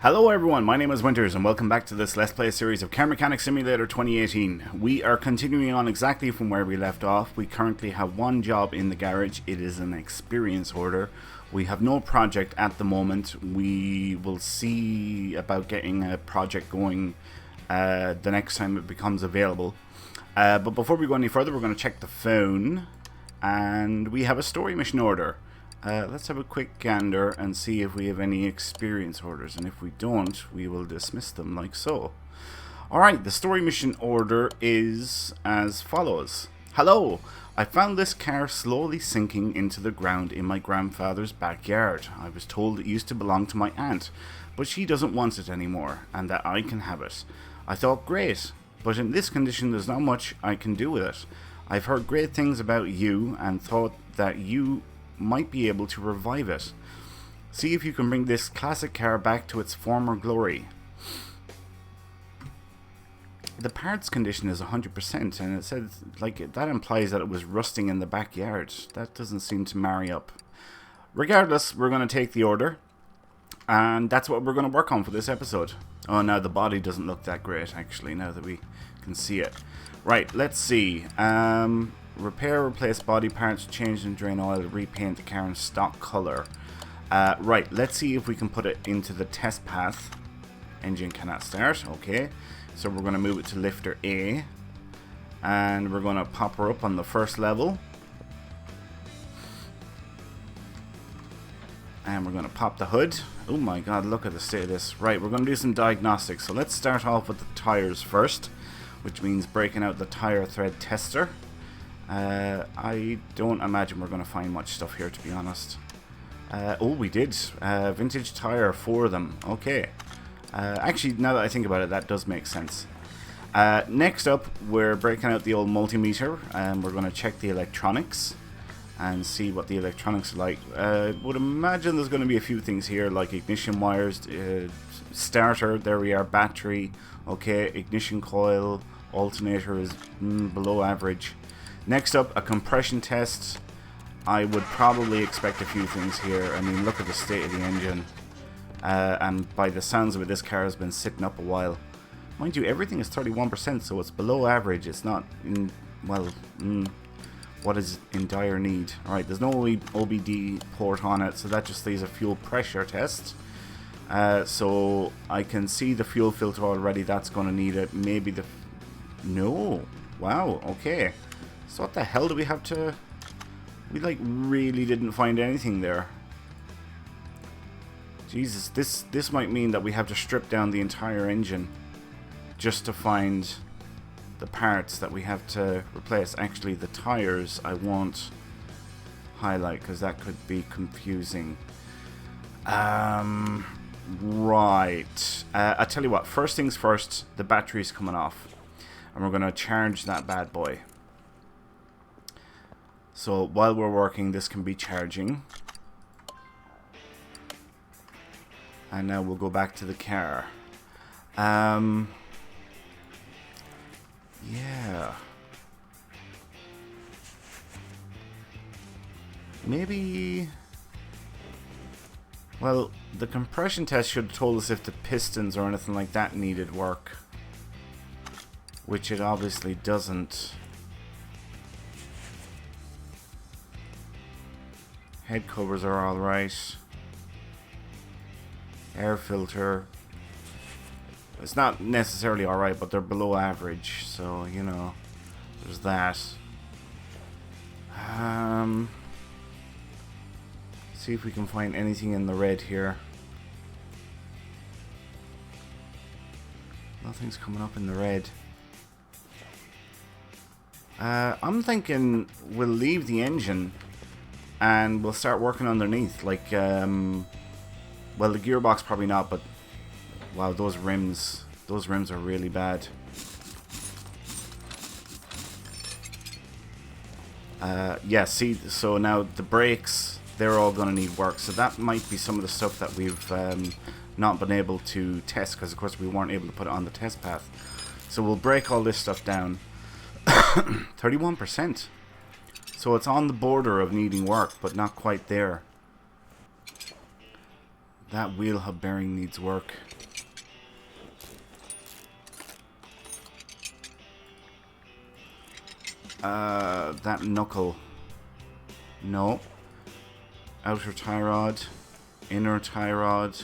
Hello everyone, my name is Winters and welcome back to this Let's Play series of Car Mechanic Simulator 2018. We are continuing on exactly from where we left off. We currently have one job in the garage. It is an experience order. We have no project at the moment. We will see about getting a project going the next time it becomes available. But before we go any further, we're going to check the phone. And we have a story mission order. Let's have a quick gander and see if we have any experience orders, and if we don't, we will dismiss them like so. Alright, the story mission order is as follows. Hello, I found this car slowly sinking into the ground in my grandfather's backyard. I was told it used to belong to my aunt, but she doesn't want it anymore, and that I can have it. I thought, great, but in this condition there's not much I can do with it. I've heard great things about you and thought that you might be able to revive it. See if you can bring this classic car back to its former glory. The parts condition is 100%, and it says, like, that implies that it was rusting in the backyard. That doesn't seem to marry up. Regardless, we're going to take the order, and that's what we're going to work on for this episode. Oh, now the body doesn't look that great, actually, now that we can see it. Right, let's see. Repair, replace body parts, change and drain oil, repaint the car in stock color. Right, let's see if we can put it into the test path. Engine cannot start, okay. So we're going to move it to lifter A. And we're going to pop her up on the first level. And we're going to pop the hood. Oh my god, look at the state of this. Right, we're going to do some diagnostics. So let's start off with the tires first, which means breaking out the tire thread tester. I don't imagine we're going to find much stuff here, to be honest. Oh, we did. Vintage tire, 4 of them. Okay. Actually, now that I think about it, that does make sense. Next up, we're breaking out the old multimeter, and we're going to check the electronics and see what the electronics are like. Would imagine there's going to be a few things here, like ignition wires, starter, there we are, battery, okay, ignition coil, alternator is below average. Next up, a compression test. I would probably expect a few things here. I mean, look at the state of the engine. And by the sounds of it, this car has been sitting up a while. Mind you, everything is 31%, so it's below average. It's not in, well, what is in dire need. Alright, there's no OBD port on it, so that just leaves a fuel pressure test. So I can see the fuel filter already. That's going to need it. Maybe the... No. Wow, okay. So what the hell do we have to... We like really didn't find anything there. Jesus, this might mean that we have to strip down the entire engine just to find the parts that we have to replace. Actually, the tires I won't highlight because that could be confusing. Right. I'll tell you what, first things first, the battery's coming off. And we're going to charge that bad boy. So while we're working, this can be charging. And now we'll go back to the car. Yeah. Maybe... Well, the compression test should have told us if the pistons or anything like that needed work. Which it obviously doesn't. Head covers are alright. Air filter. It's not necessarily alright, but they're below average. So, you know, there's that. See if we can find anything in the red here. Nothing's coming up in the red. I'm thinking we'll leave the engine and we'll start working underneath, like, well, the gearbox probably not, but, wow, those rims are really bad. Yeah, see, so now the brakes, they're all going to need work, so that might be some of the stuff that we've not been able to test, because, of course, we weren't able to put it on the test path. So we'll break all this stuff down. 31%. So it's on the border of needing work, but not quite there. That wheel hub bearing needs work. That knuckle. No. Outer tie rod. Inner tie rod.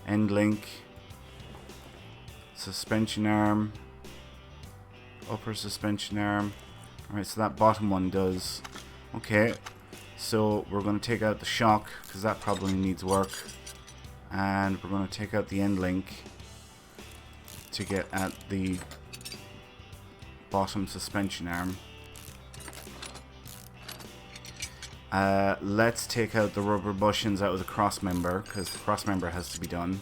End link. Suspension arm. Upper suspension arm. Alright, so that bottom one does. Okay. So we're going to take out the shock, because that probably needs work. And we're going to take out the end link to get at the bottom suspension arm. Let's take out the rubber bushings out of the cross member, because the cross member has to be done.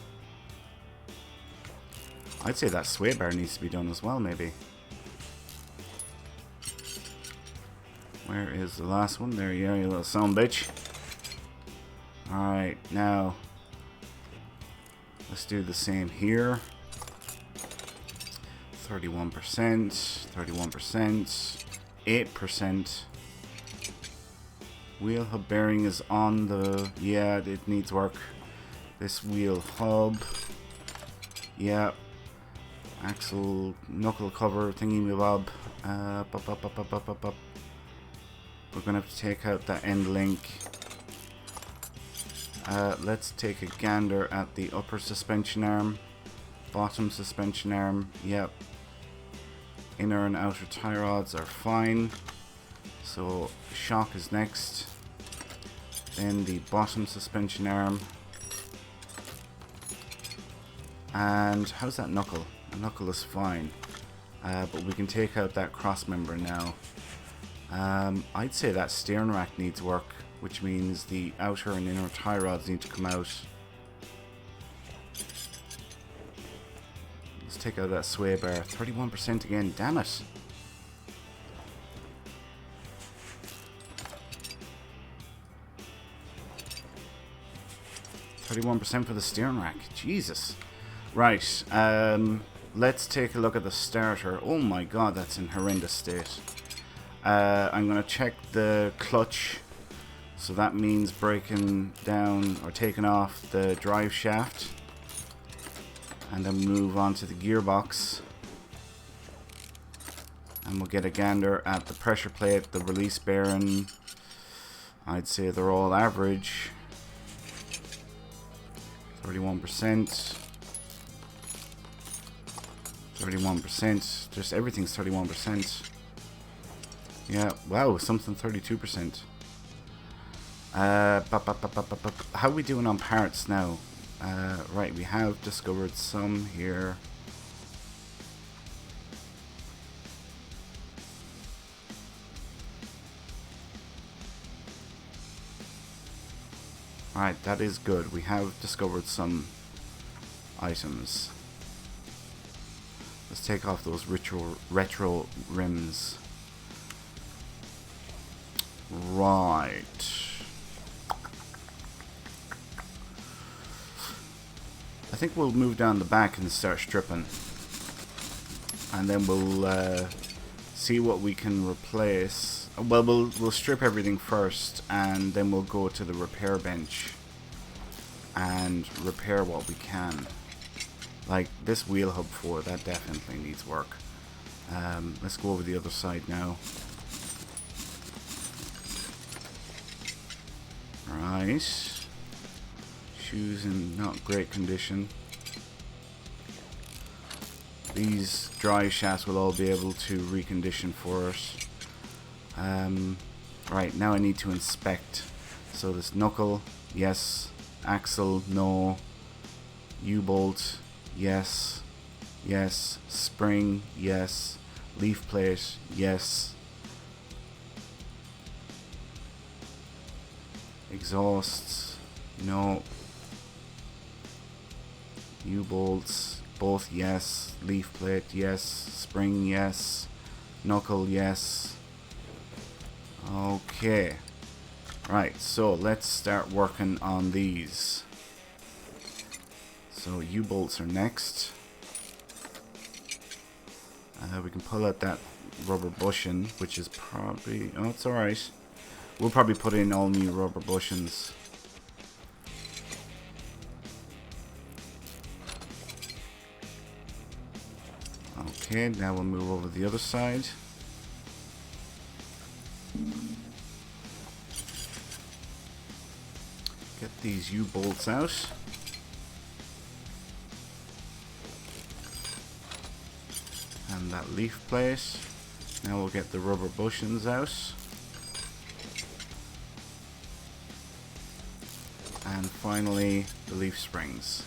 I'd say that sway bar needs to be done as well, maybe. Where is the last one? There you are, you little son bitch. Alright, now let's do the same here. 31%, 31%, 8%. Wheel hub bearing is on the... yeah, it needs work. This wheel hub. Yeah. Axle, knuckle cover, thingy-me-bob. Up. We're going to have to take out that end link. Let's take a gander at the upper suspension arm. Bottom suspension arm. Yep. Inner and outer tie rods are fine. So shock is next. Then the bottom suspension arm. And how's that knuckle? The knuckle is fine. But we can take out that cross member now. I'd say that steering rack needs work, which means the outer and inner tie rods need to come out. Let's take out that sway bar. 31% again, damn it. %31 for the steering rack. Jesus. Right, let's take a look at the starter. Oh my god, that's in horrendous state. I'm going to check the clutch. So that means breaking down or taking off the drive shaft. And then move on to the gearbox. And we'll get a gander at the pressure plate, the release bearing. I'd say they're all average. 31%. 31%. Just everything's 31%. Yeah, wow, something 32%. How are we doing on parts now? Right, we have discovered some here. Alright, that is good. We have discovered some items. Let's take off those retro rims. Right. I think we'll move down the back and start stripping. And then we'll see what we can replace. Well, we'll strip everything first, and then we'll go to the repair bench and repair what we can. Like this wheel hub 4, that definitely needs work. Let's go over the other side now. Right. Shoes in not great condition. These drive shafts will all be able to recondition for us. Right, now I need to inspect. So this knuckle, yes. Axle, no. U-bolt, yes. Yes. Spring, yes. Leaf plate, yes. Exhausts, no. U-bolts, both yes. Leaf plate, yes. Spring, yes. Knuckle, yes. Okay. Right, so let's start working on these. So U-bolts are next. We can pull out that rubber bushing, which is probably... oh, it's alright. We'll probably put in all new rubber bushings. Okay, now we'll move over the other side. Get these U-bolts out. And that leaf plate. Now we'll get the rubber bushings out. And finally, the leaf springs.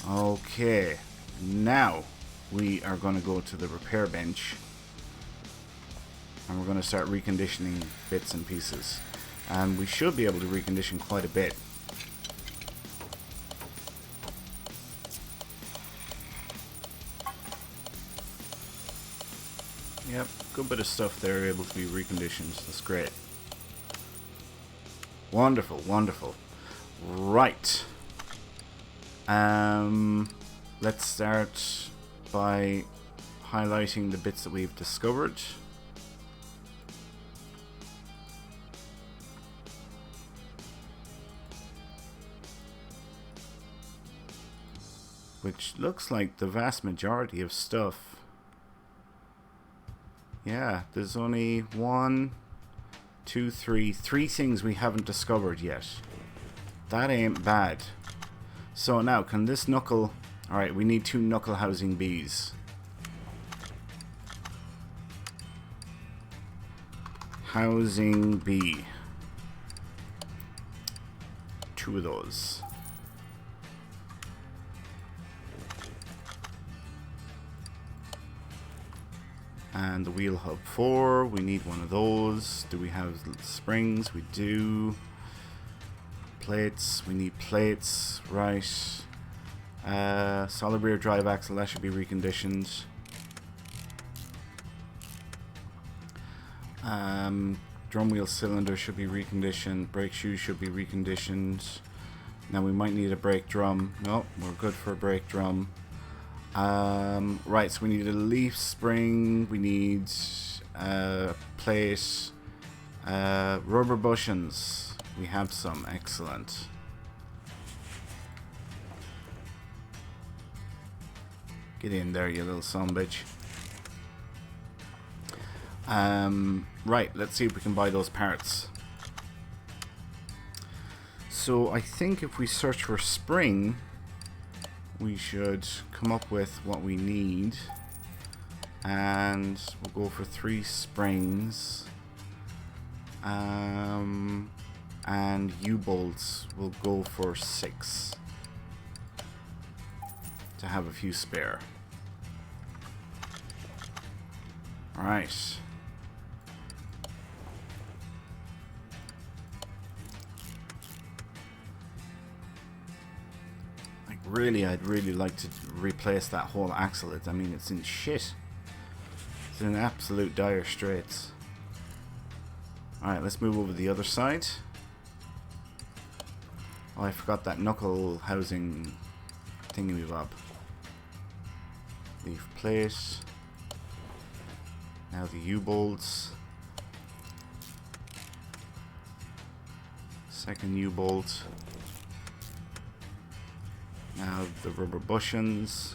Okay, now we are going to go to the repair bench. And we're going to start reconditioning bits and pieces. And we should be able to recondition quite a bit. Yep, good bit of stuff there able to be reconditioned. That's great. Wonderful, wonderful. Right. Let's start by highlighting the bits that we've discovered. Which looks like the vast majority of stuff. Yeah, there's only three things we haven't discovered yet. That ain't bad. So now, can this knuckle... Alright, we need 2 knuckle housing bees. Housing bee. 2 of those. And the wheel hub 4, we need 1 of those. Do we have springs? We do. Plates, we need plates, right. Solid rear drive axle, that should be reconditioned. Drum wheel cylinder should be reconditioned. Brake shoes should be reconditioned. Now we might need a brake drum. No, we're good for a brake drum. Right, so we need a leaf spring, we need plate, rubber bushings. We have some, excellent. Get in there, you little son of a bitch. Right, let's see if we can buy those parts. So I think if we search for spring, we should come up with what we need, and we'll go for 3 springs, and U-bolts will go for 6 to have a few spare. Right. Really, I'd really like to replace that whole axle. I mean, it's in shit. It's in absolute dire straits. Alright, let's move over the other side. Oh, I forgot that knuckle housing thingy-bob. Leaf plate. Now the U-bolts. Second U-bolt. Now the rubber bushings.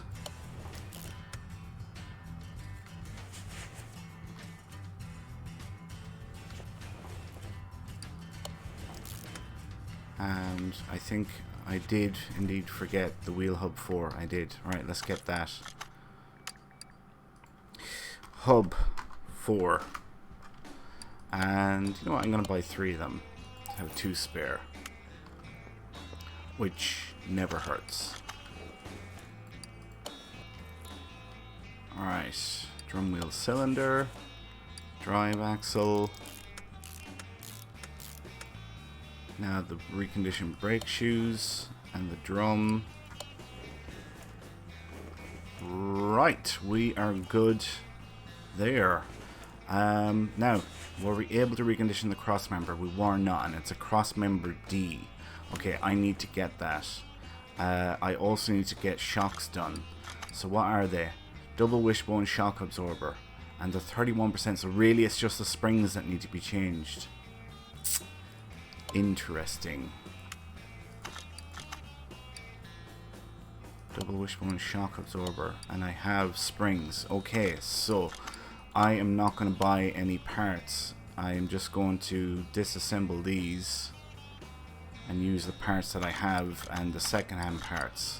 And I think I did indeed forget the wheel hub 4. I did. Alright, let's get that. Hub 4. And you know what? I'm going to buy 3 of them. To have 2 spare. Which never hurts. Alright. Drum wheel cylinder. Drive axle. Now the reconditioned brake shoes and the drum. Right, we are good there. Now, were we able to recondition the cross member? We were not, and it's a cross member D. Okay, I need to get that. I also need to get shocks done. So what are they? Double wishbone shock absorber. And the 31%, so really it's just the springs that need to be changed. Interesting. Double wishbone shock absorber. And I have springs. Okay, so I am not going to buy any parts. I am just going to disassemble these and use the parts that I have and the second-hand parts,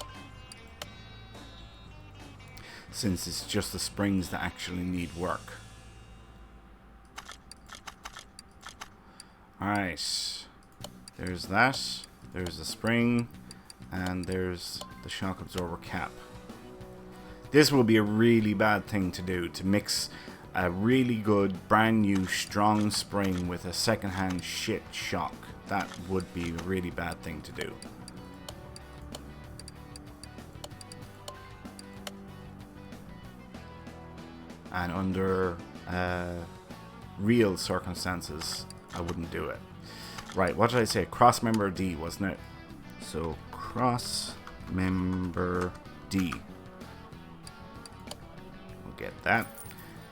since it's just the springs that actually need work. Alright, there's that, there's the spring, and there's the shock absorber cap. This will be a really bad thing to do, to mix a really good, brand new, strong spring with a second-hand shit shock. That would be a really bad thing to do. And under real circumstances, I wouldn't do it. Right, what did I say? Cross member D, wasn't it? So, cross member D. We'll get that.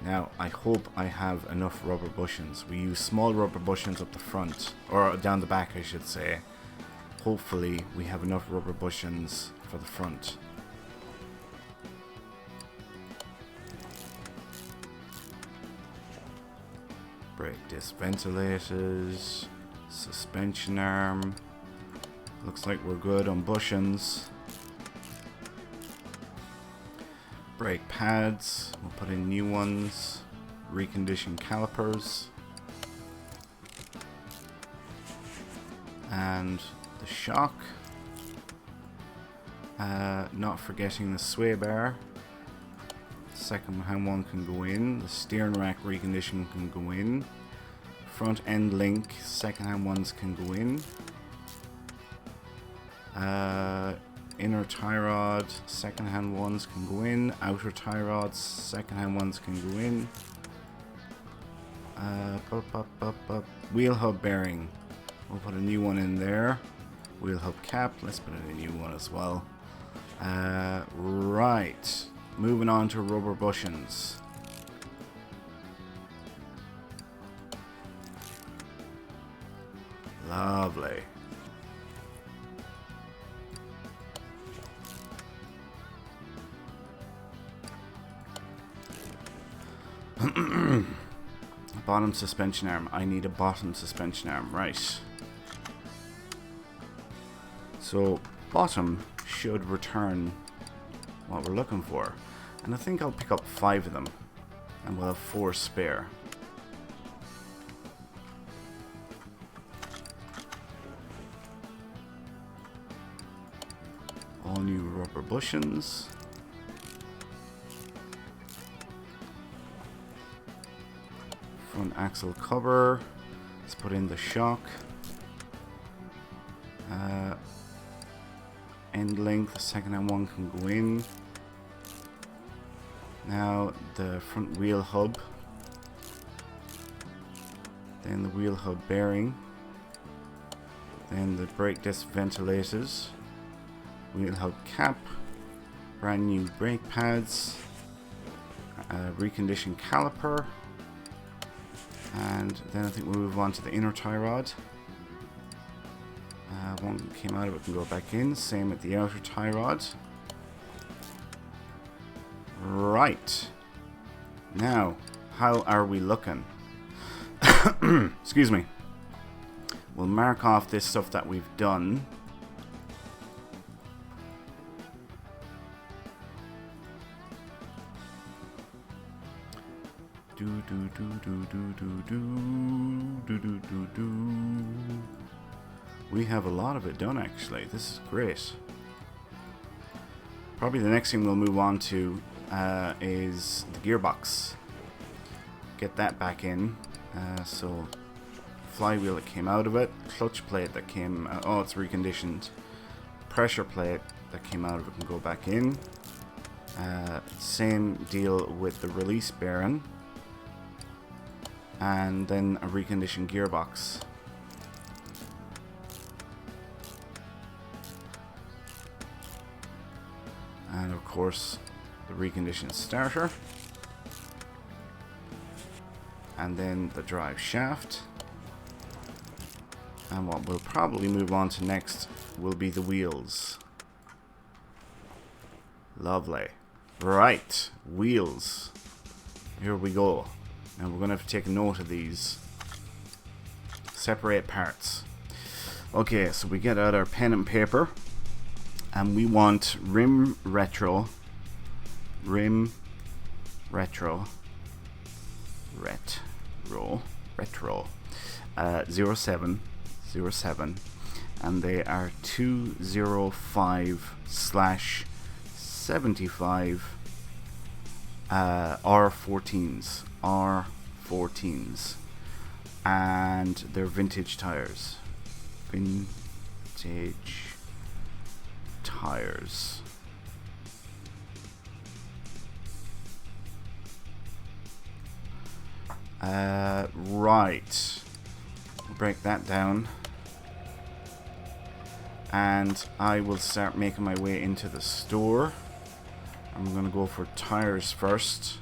Now, I hope I have enough rubber bushings. We use small rubber bushings up the front, or down the back, I should say. Hopefully, we have enough rubber bushings for the front. Brake disc ventilators, suspension arm. Looks like we're good on bushings. Brake pads, we'll put in new ones. Reconditioned calipers. And the shock. Not forgetting the sway bar. Second hand one can go in. The steering rack recondition can go in. Front end link, second hand ones can go in. Inner tie rod, second hand ones can go in. Outer tie rods, second hand ones can go in. Wheel hub bearing, we'll put a new one in there. Wheel hub cap, let's put in a new one as well. Right, moving on to rubber bushings. Lovely. Bottom suspension arm. I need a bottom suspension arm, right. So, bottom should return what we're looking for. And I think I'll pick up 5 of them. And we'll have 4 spare. All new rubber bushings. Front axle cover. Let's put in the shock. End length, the second hand one can go in. Now the front wheel hub. Then the wheel hub bearing. Then the brake disc ventilators. Wheel hub cap. Brand new brake pads. Reconditioned caliper. And then I think we'll move on to the inner tie rod. One came out of it, can go back in. Same at the outer tie rod. Right. Now, how are we looking? Excuse me. We'll mark off this stuff that we've done. We have a lot of it done, actually. This is great. Probably the next thing we'll move on to is the gearbox. Get that back in. So, flywheel that came out of it, clutch plate that came. Oh, it's reconditioned. Pressure plate that came out of it can go back in. Same deal with the release bearing. And then a reconditioned gearbox. And of course, the reconditioned starter. And then the drive shaft. And what we'll probably move on to next will be the wheels. Lovely. Right, wheels. Here we go. Now we're going to have to take note of these. Separate parts. Okay, so we get out our pen and paper. And we want rim retro. Rim retro. Retro. 07. And they are 205/75 R14s. R14s. And they're vintage tires. Vintage tires. Right. Break that down. And I will start making my way into the store. I'm going to go for tires first.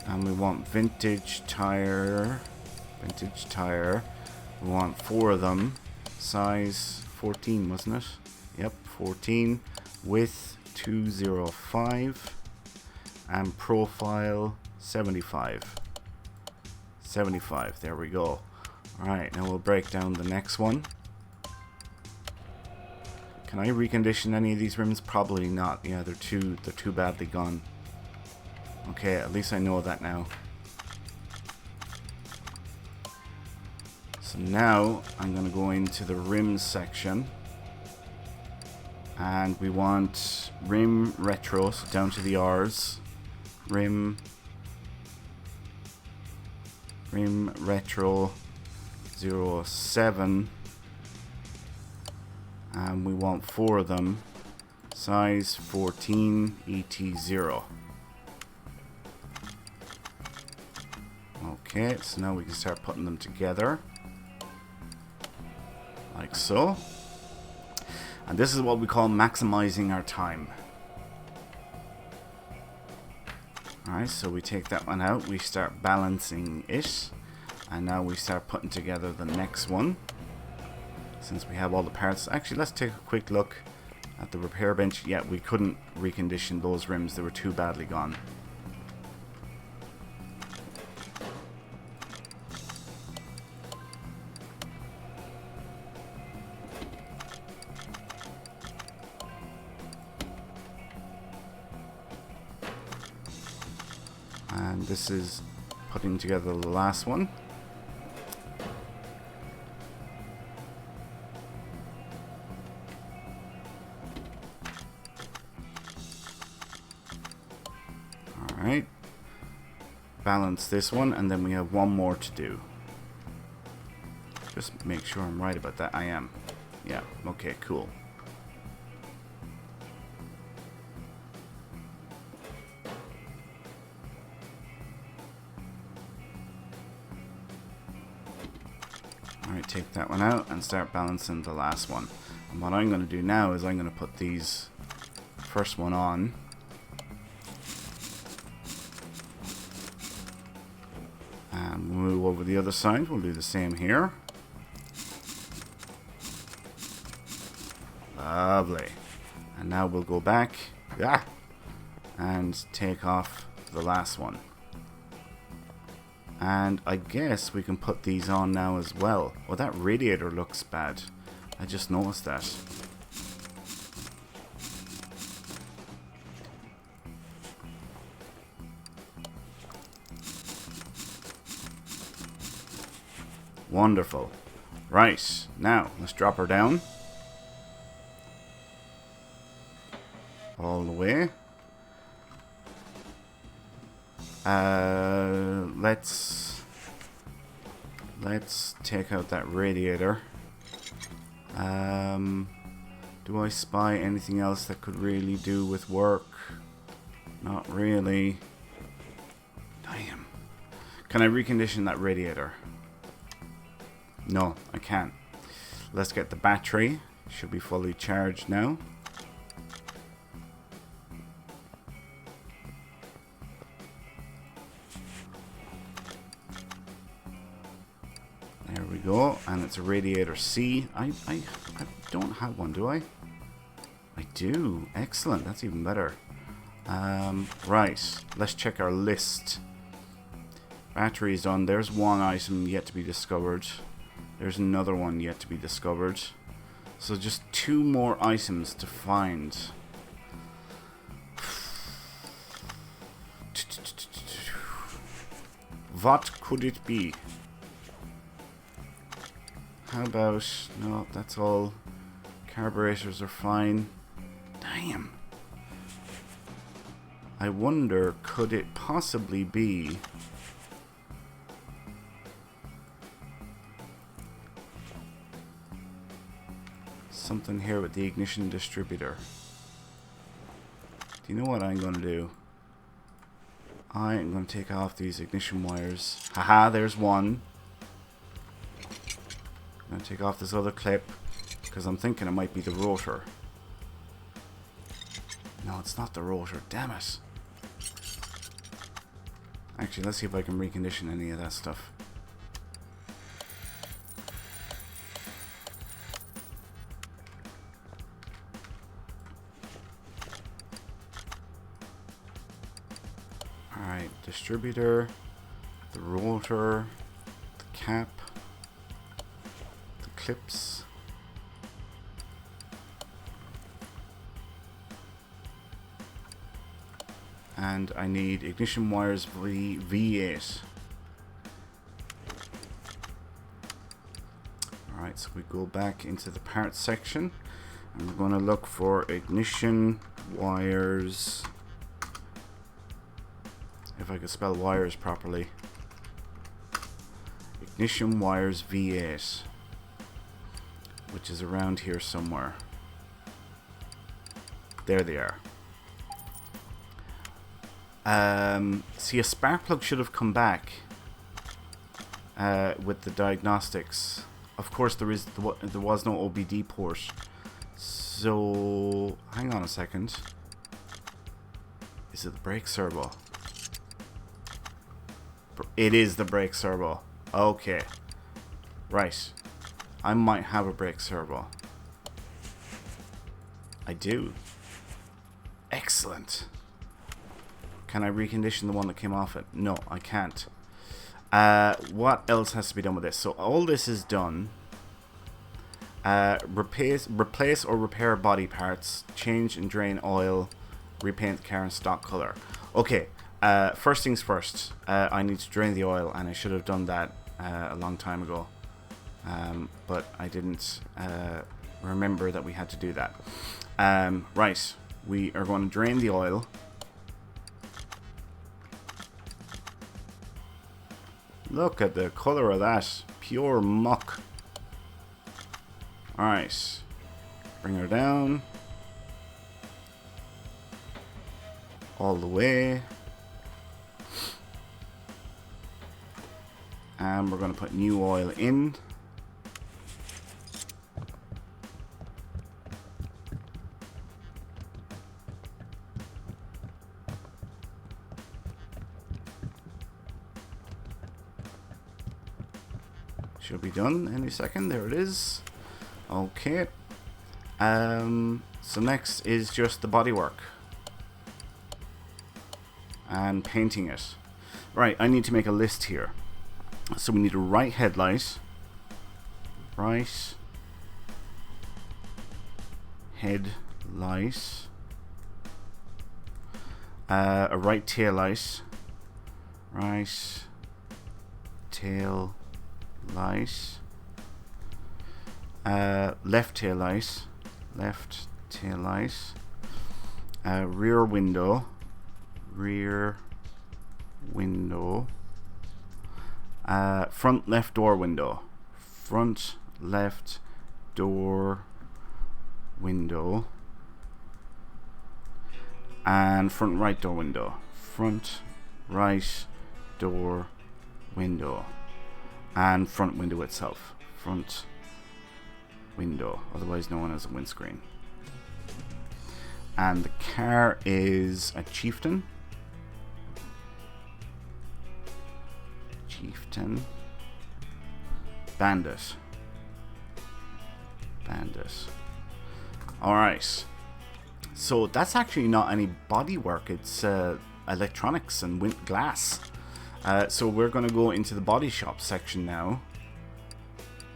And we want vintage tire. Vintage tire. We want 4 of them. Size 14, wasn't it? Yep, 14. Width 205. And profile 75. 75, there we go. Alright, now we'll break down the next one. Can I recondition any of these rims? Probably not. Yeah, they're too badly gone. Okay, at least I know that now. So now I'm going to go into the rims section. And we want rim retro, so down to the R's. Rim retro 07. And we want 4 of them. Size 14 ET0. Okay, so now we can start putting them together. Like so. And this is what we call maximizing our time. Alright, so we take that one out, we start balancing it, and now we start putting together the next one. Since we have all the parts, actually let's take a quick look at the repair bench. Yeah, we couldn't recondition those rims, they were too badly gone. And this is putting together the last one. Alright. Balance this one, and then we have one more to do. Just make sure I'm right about that. I am. Yeah, okay, cool. Alright, take that one out and start balancing the last one. And what I'm going to do now is I'm going to put these first one on. And move over the other side. We'll do the same here. Lovely. And now we'll go back. And take off the last one. And I guess we can put these on now as well. Oh, that radiator looks bad. I just noticed that. Wonderful. Right, now let's drop her down. All the way. Let's take out that radiator. Do I spy anything else that could really do with work? Not really. Damn. Can I recondition that radiator? No, I can't. Let's get the battery. Should be fully charged now. There we go. And it's a radiator C. I don't have one, do I? I do. Excellent. That's even better. Right. Let's check our list. Batteries done. There's one item yet to be discovered. There's another one yet to be discovered. So just 2 more items to find. What could it be? How about... No, that's all. Carburetors are fine. Damn. I wonder, could it possibly be... something here with the ignition distributor? Do you know what I'm going to do? I am going to take off these ignition wires. Haha, there's one. I'm going to take off this other clip because I'm thinking it might be the rotor. No, it's not the rotor. Damn it. Actually, let's see if I can recondition any of that stuff. Alright, distributor, the rotor, the cap, the clips. And I need ignition wires V8. Alright, so we go back into the parts section and we're going to look for ignition wires. If I could spell wires properly. Ignition wires V8, which is around here somewhere. There they are. See, a spark plug should have come back with the diagnostics. Of course, there was no OBD port. So, hang on a second. Is it the brake servo? It is the brake servo. Okay. Right. I might have a brake servo. I do. Excellent. Can I recondition the one that came off it? No, I can't. What else has to be done with this? So all this is done. Replace or repair body parts. Change and drain oil. Repaint the car in stock color. Okay. First things first. I need to drain the oil, and I should have done that a long time ago. But I didn't remember that we had to do that. Right. We are going to drain the oil. Look at the color of that. Pure muck. Alright. Bring her down. All the way. And we're going to put new oil in. Should be done any second. There it is. Okay. So next is just the bodywork and painting it. Right, I need to make a list here. So we need a right headlight, right headlight, a right tail light, right tail light, left tail light, left tail light, rear window, front left door window, front left door window, and front right door window, front right door window, and front window itself, front window, otherwise known as a windscreen. And the car is a Chieftain. Bandit. Bandit. Alright. So that's actually not any bodywork. It's electronics and glass. So we're going to go into the body shop section now.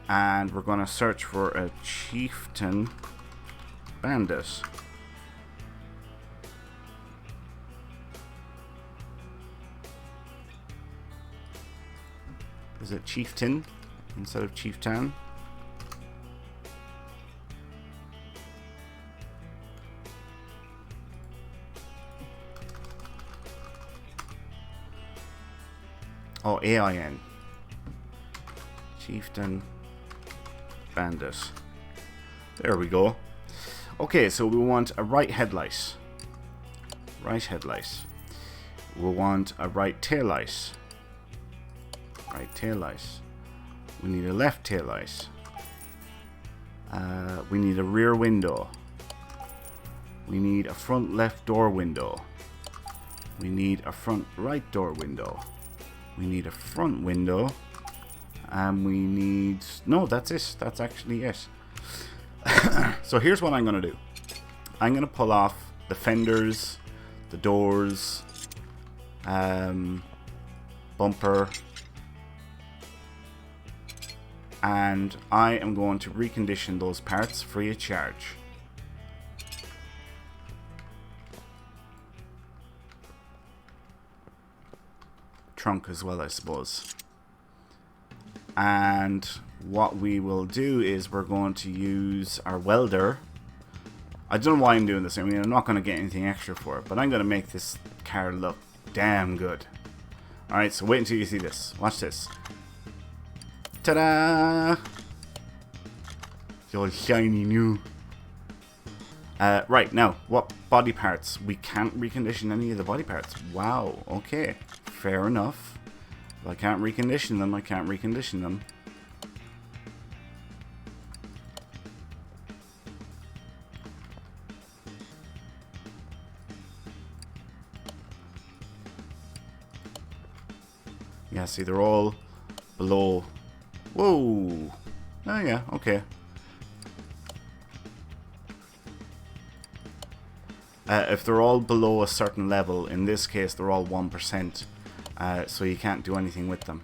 And we're going to search for a Chieftain Bandit. Is it Chieftain instead of Chieftain? Oh, AIN. Chieftain Bandit. There we go. Okay, so we want a right headlight. Right headlight. We want a right tail light. Right tail light. We need a left tail light. We need a rear window. We need a front left door window. We need a front right door window. We need a front window. And we need... No, that's it. That's actually it. So here's what I'm going to do. I'm going to pull off the fenders, the doors, bumper, and I am going to recondition those parts free of charge. Trunk as well, I suppose. And what we will do is we're going to use our welder. I don't know why I'm doing this. I mean, I'm not going to get anything extra for it, but I'm going to make this car look damn good. Alright, so wait until you see this. Watch this. Ta-da! It's all shiny new. Right, now, what body parts? We can't recondition any of the body parts. Wow, okay. Fair enough. If I can't recondition them, I can't recondition them. Yeah, see, they're all below. Whoa! Oh yeah, okay. If they're all below a certain level, in this case they're all 1%, so you can't do anything with them.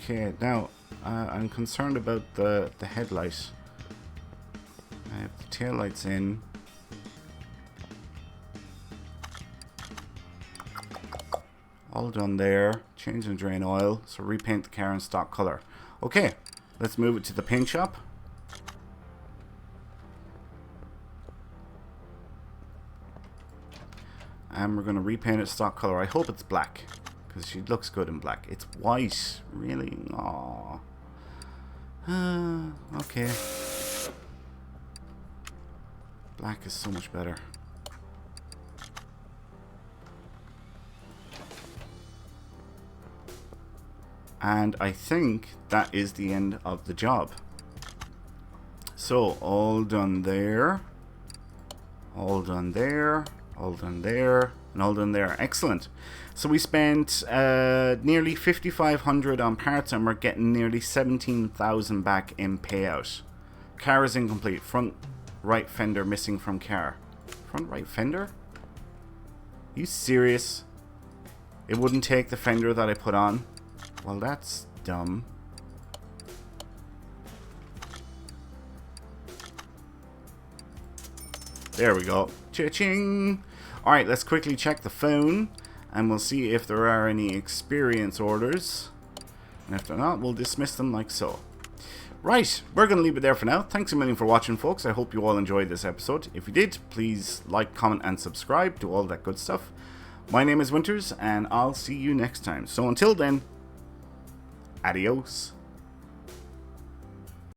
Okay, now I'm concerned about the headlight. I have the tail lights in. All done there. Change and drain oil. So repaint the car in stock color. Okay, let's move it to the paint shop. And we're going to repaint it stock color. I hope it's black, because she looks good in black. It's white. Really? Aww. Okay. Black is so much better. And I think that is the end of the job. So, all done there. All done there. All done there. And all done there. Excellent. So we spent nearly 5,500 on parts, and we're getting nearly 17,000 back in payout. Car is incomplete. Front right fender missing from car. Front right fender? Are you serious? It wouldn't take the fender that I put on? Well, that's dumb. There we go. Cha-ching! Alright, let's quickly check the phone, and we'll see if there are any experience orders. And if they're not, we'll dismiss them like so. Right, we're going to leave it there for now. Thanks a million for watching, folks. I hope you all enjoyed this episode. If you did, please like, comment, and subscribe. Do all that good stuff. My name is Winters, and I'll see you next time. So until then, adios.